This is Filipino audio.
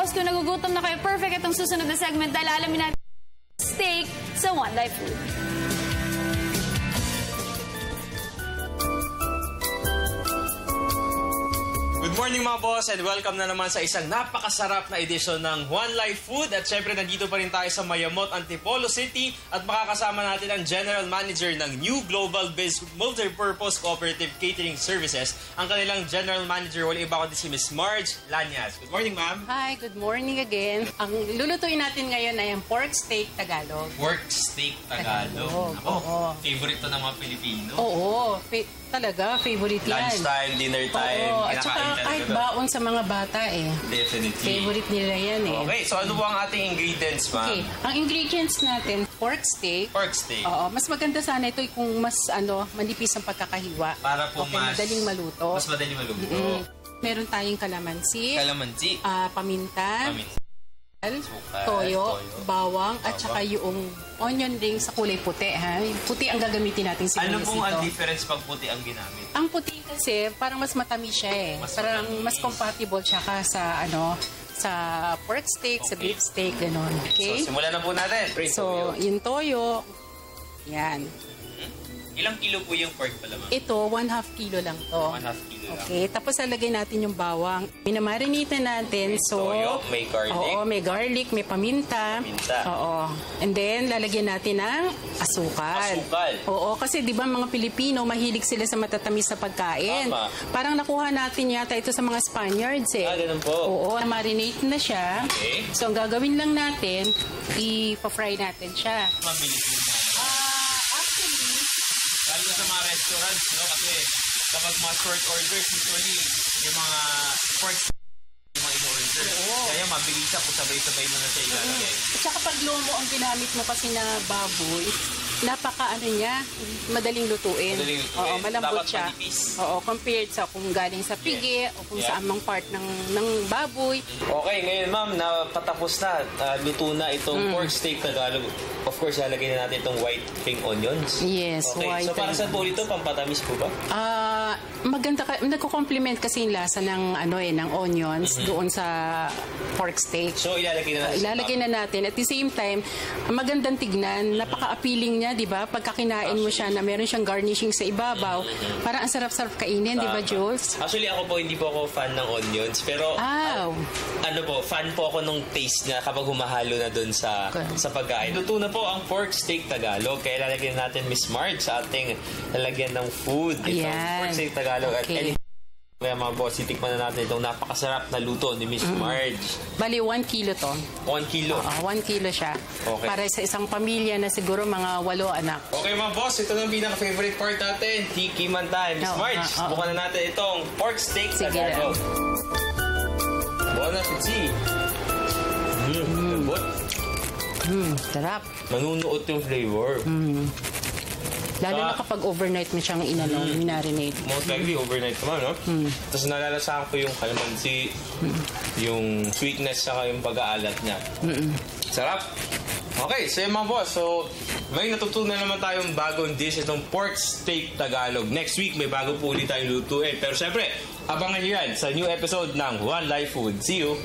boss, kung nagugutom na kayo, perfect itong susunod na segment dahil alamin natin steak sa One Life Food. Good morning mga boss and welcome na naman sa isang napakasarap na edisyon ng One Life Food. At syempre nandito pa rin tayo sa Mayamot, Antipolo City at makakasama natin ang General Manager ng New Global Biz Multipurpose Cooperative Catering Services. Ang kanilang General Manager, wala iba kundi si Miss Marge Lanyas. Good morning, ma'am. Hi, good morning again. Ang lulutuin natin ngayon ay ang pork steak Tagalog. Pork steak Tagalog. Oo. Favorite to ng mga Pilipino. Oo, talaga, favorite yan. Lunchtime, dinner time, Oo, at saka kinakain kahit talaga. baon sa mga bata eh. Definitely. Favorite nila yan eh. Okay, so ano po ang ating ingredients, ma'am? Okay, ang ingredients natin, pork steak. Pork steak. Oo, mas maganda sana ito kung mas manipis ang pagkakahiwa. Para po okay, madaling maluto. Mas madaling maluto. Meron tayong kalamansi, Kalamansi. paminta, Sukal, toyo, bawang, at saka yung onion ring sa kulay puti. Ha? Yung puti ang gagamitin natin Ano sibuyas pong dito. ang difference pag puti ang ginamit? Ang puti kasi parang mas matamis siya eh. Parang mas compatible siya ka sa sa pork steak, sa beef steak, gano'n. Okay? So, simulan na po natin. So, yung toyo, yan. Ilang kilo po yung pork pala, ma'am? Ito, 1/2 kilo lang to. 1/2 kilo lang. Okay, tapos lalagay natin yung bawang. Minamarinate natin. May So, toyo, may garlic. Oo, may garlic, may paminta. Oo. And then, lalagyan natin ng asukal. Asukal. Oo, kasi di ba mga Pilipino, mahilig sila sa matatamis na pagkain. Tama. Parang nakuha natin yata ito sa mga Spaniards eh. Ganun po. Oo, marinate na siya. Okay. So, ang gagawin lang natin, ipa-fry natin siya. Mabilis yun. Lalo sa mga restaurants, no? Kasi kapag mga short orders, usually yung mga pork yung mga in-order. Kaya mabilis kung sabay-sabay mo na siya ilalagay. At saka pag lomo ang ginamit mo kasi na baboy, niya, madaling lutuin. Madaling lutuin. Oo, malambot Dapat siya. manipis. Oo, compared sa kung galing sa pigi o kung saan mang part ng baboy. Okay, ngayon ma'am, napatapos na. Luto na itong pork steak Tagalog. Of course, lalagay na natin itong white pink onions. Yes, okay. white. So para saan po ito? Pampatamis po ba? Maganda nagko-complement kasi yung lasa ng ng onions doon sa pork steak. So ilalagay na natin. Ilalagay na natin. At the same time, magandang tignan, napaka-appealing niya, 'di ba? Pagka kinain mo siya na meron siyang garnishing sa ibabaw, parang ang sarap-sarap kainin, 'di ba, Jules? Actually, hindi po ako fan ng onions, pero fan po ako nung taste niya kapag humahalo na doon sa pagkain. Luto na po ang pork steak Tagalog. Kaya lalagyan natin Miss Marge sa ating lalagyan ng food. Itong pork steak Tagalog. Okay. At kaya mga boss, itikman na natin itong napakasarap na luto ni Miss Marge. Bali, 1 kilo to. 1 kilo? Oo, 1 kilo siya. Okay. Para sa isang pamilya na siguro mga 8 anak. Okay mga boss, ito na ang pinaka-favorite part natin. Tikiman tayo. Miss Marge, bukan na natin itong pork steak Tagalog. Bon appetit! Lambot. Sarap. Manunuot yung flavor. Lalo na kapag overnight mo siyang minarinate. Most likely, overnight naman, no? Tapos nalalasahan ko yung kalamansi, yung sweetness, saka yung pag-aalat niya. Sarap! Okay, so yung mga boss, so may natutunan naman tayong bagong dish, itong pork steak Tagalog. Next week, may bago po ulit tayong lutuin. Pero syempre, abangan nyo yan sa new episode ng One Life Food. See you!